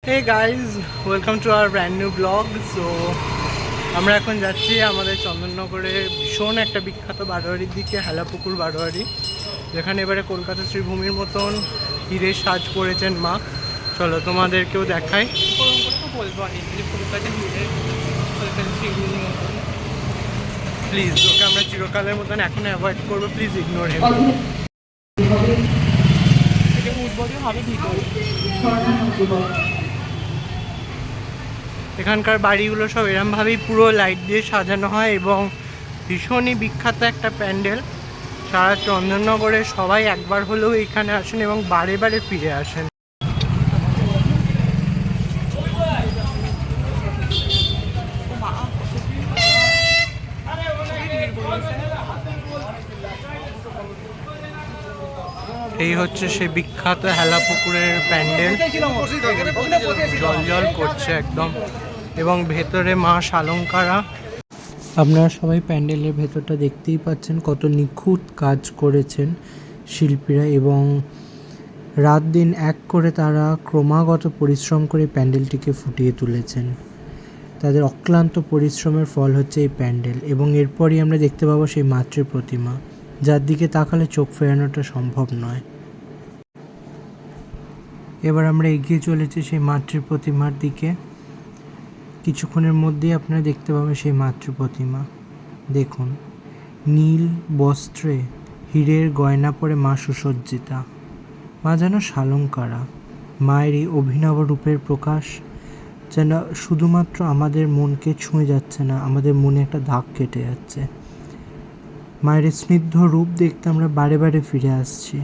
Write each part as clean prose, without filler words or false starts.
Hey guys, welcome to our brand new vlog. So আমরা এখন যাচ্ছি আমাদের চন্দননগরে ভীষণ একটা বিখ্যাত বারোয়ারির দিকে, হেলাপুকুর বারোয়ারি, যেখানে এবারে কলকাতা শ্রীভূমির মতন হিরে সাজ করেছেন মা। চলো তোমাদেরকেও দেখাই। বলবো কলকাতা হিরে কলকাতা শ্রীভূমির মতন, প্লিজ ওকে আমরা চিরকালের মতন এখন অ্যাভয়েড করবো, প্লিজ ইগনোর হেম। হবে ভিতরে এখানকার বাড়িগুলো সব এরমভাবেই পুরো লাইট দিয়ে সাজানো হয় এবং ভীষণই বিখ্যাত একটা প্যান্ডেল। সারা চন্দননগরে সবাই একবার হলেও এখানে আসেন এবং বারে বারে ফিরে আসেন। এই হচ্ছে সে বিখ্যাত হেলাপুকুরের প্যান্ডেল, জল জল করছে একদম, এবং ভেতরে মা শালঙ্কারা। আপনারা সবাই প্যান্ডেলের ভেতরটা দেখতেই পাচ্ছেন, কত নিখুঁত কাজ করেছেন শিল্পীরা, এবং রাত দিন এক করে তারা ক্রমাগত পরিশ্রম করে প্যান্ডেলটিকে ফুটিয়ে তুলেছেন। তাদের অক্লান্ত পরিশ্রমের ফল হচ্ছে এই প্যান্ডেল, এবং এরপরই আমরা দেখতে পাবো সেই মাতৃ প্রতিমা, যার দিকে তাকালে চোখ ফেরানোটা সম্ভব নয়। এবার আমরা এগিয়ে চলেছি সেই মাতৃ প্রতিমার দিকে। কিছুক্ষণের মধ্যেই আপনারা দেখতে পাবেন সেই মাতৃ প্রতিমা। দেখুন, নীল বস্ত্রে হীরের গয়না পরে মা সুসজ্জিতা, মা যেন শালঙ্কারা। মায়ের এই অভিনব রূপের প্রকাশ যেন শুধুমাত্র আমাদের মনকে ছুঁয়ে যাচ্ছে না, আমাদের মনে একটা দাগ কেটে যাচ্ছে। মায়ের স্নিগ্ধ রূপ দেখতে আমরা বারে বারে ফিরে আসছি,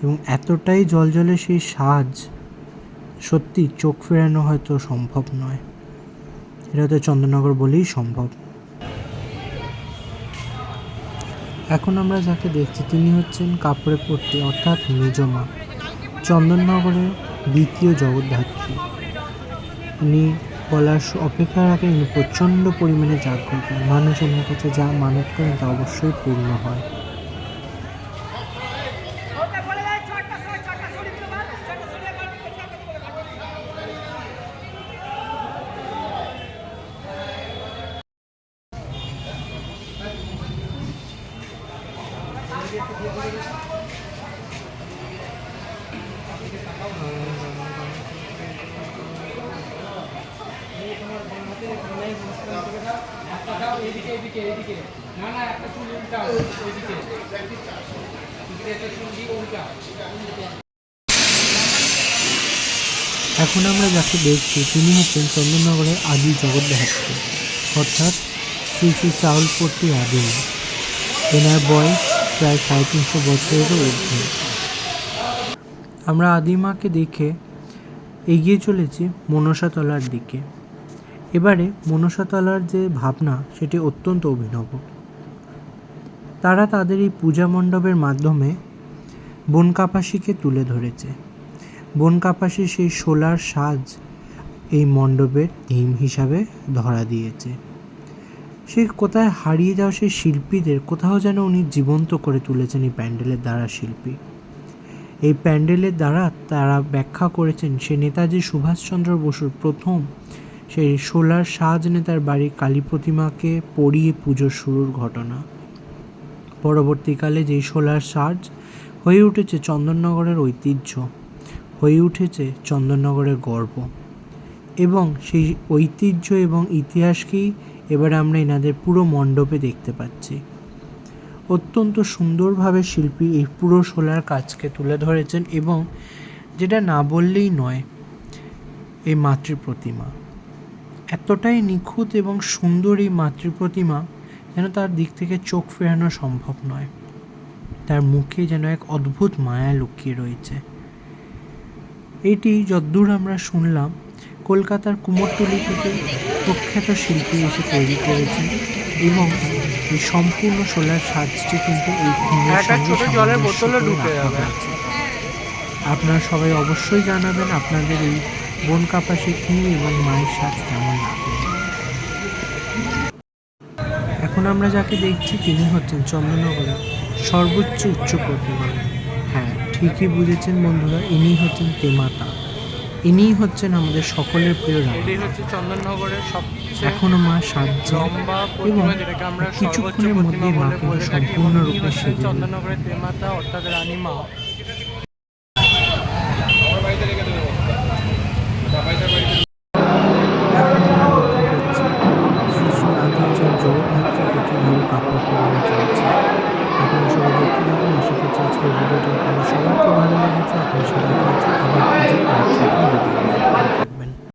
এবং এতটাই জলজলে সেই সাজ, সত্যি চোখ ফেরানো হয়তো সম্ভব নয়। এটা তো চন্দননগর বলেই সম্ভব। এখন আমরা যাকে দেখছি তিনি হচ্ছেন কাপড়ে পট্টি অর্থাৎ মেজমা, চন্দননগরের দ্বিতীয় জগদ্ধাত্রী। উনি বলার অপেক্ষা রাখেন, উনি প্রচণ্ড পরিমাণে জাগ্রত। মানুষ ওনার কাছে যা মানত করেন তা অবশ্যই পূর্ণ হয়। এখন আমরা যাকে দেখছি তিনি হচ্ছেন চন্দননগরের আদি জগদ্ধাত্রী, অর্থাৎ শ্রী শ্রী চাউলপট্টি আদি। এনার বয়স প্রায় 350 বছরেরও ঊর্ধ্বে। আমরা আদিমাকে দেখে এগিয়ে চলেছি মনসাতলার দিকে। এবারে মনসাতলার যে ভাবনা সেটি অত্যন্ত অভিনব। তারা তাদের এই পূজা মণ্ডপের মাধ্যমে বনকাপাসিকে তুলে ধরেছে। বনকাপাসি সেই সোলার সাজ এই মণ্ডপের থিম হিসাবে ধরা দিয়েছে। সেই কোথায় হারিয়ে যাওয়া সেই শিল্পীদের কোথাও যেন উনি জীবন্ত করে তুলেছেন এই প্যান্ডেলের দ্বারা। শিল্পী এই প্যান্ডেলের দ্বারা তারা ব্যাখ্যা করেছেন সে নেতাজি সুভাষচন্দ্র বসুর প্রথম সেই সোলার সাজ নেতার বাড়ির কালী প্রতিমাকে পরিয়ে পুজো শুরুর ঘটনা। পরবর্তীকালে যেই সোলার সাজ হয়ে উঠেছে চন্দননগরের ঐতিহ্য, হয়ে উঠেছে চন্দননগরের গর্ব, এবং সেই ঐতিহ্য এবং ইতিহাসকেই এবার আমরা এনাদের পুরো মণ্ডপে দেখতে পাচ্ছি। অত্যন্ত সুন্দরভাবে শিল্পী এই পুরো সোলার কাজকে তুলে ধরেছেন, এবং যেটা না বললেই নয়, এই মাতৃ প্রতিমা এতটাই নিখুঁত এবং সুন্দর এই মাতৃ প্রতিমা যেন তার দিক থেকে চোখ ফেরানো সম্ভব নয়। তার মুখে যেন এক অদ্ভুত মায়া লুকিয়ে রয়েছে। এটি যদ্দূর আমরা শুনলাম কলকাতার কুমোরটুলি থেকে প্রখ্যাত শিল্পী এসে তৈরি করেছেন, এবং এই সম্পূর্ণ সোলার সাজটি কিন্তু এই থিমের সঙ্গে জলের বোতলে ঢুকে যাবে। আপনারা সবাই অবশ্যই জানাবেন আপনাদের এই বনকাপাসি থিম এবং মায়ের সাজ কেমন লাগে। এখন আমরা যাকে দেখছি তিনি হচ্ছেন চন্দননগরের সর্বোচ্চ উচ্চ প্রতিমা। হ্যাঁ, ঠিকই বুঝেছেন বন্ধুরা, ইনি হচ্ছেন তেমাতা। ইনিই হচ্ছেন আমাদের সকলের প্রিয় রানী। এটাই হচ্ছে চন্দননগরের সবচেয়ে এখনো মা সাজছে লম্বা এবং প্রতিমা, যেটাকে আমরা সর্বোচ্চ কিছুক্ষণের প্রতিমা মধ্যেই মা বলে কিন্তু বলে থাকি, এবং সম্পূর্ণরূপে ইনি হচ্ছেন সেজে উঠবে। চন্দননগরের দেবমাতা অর্থাৎ রানী মা।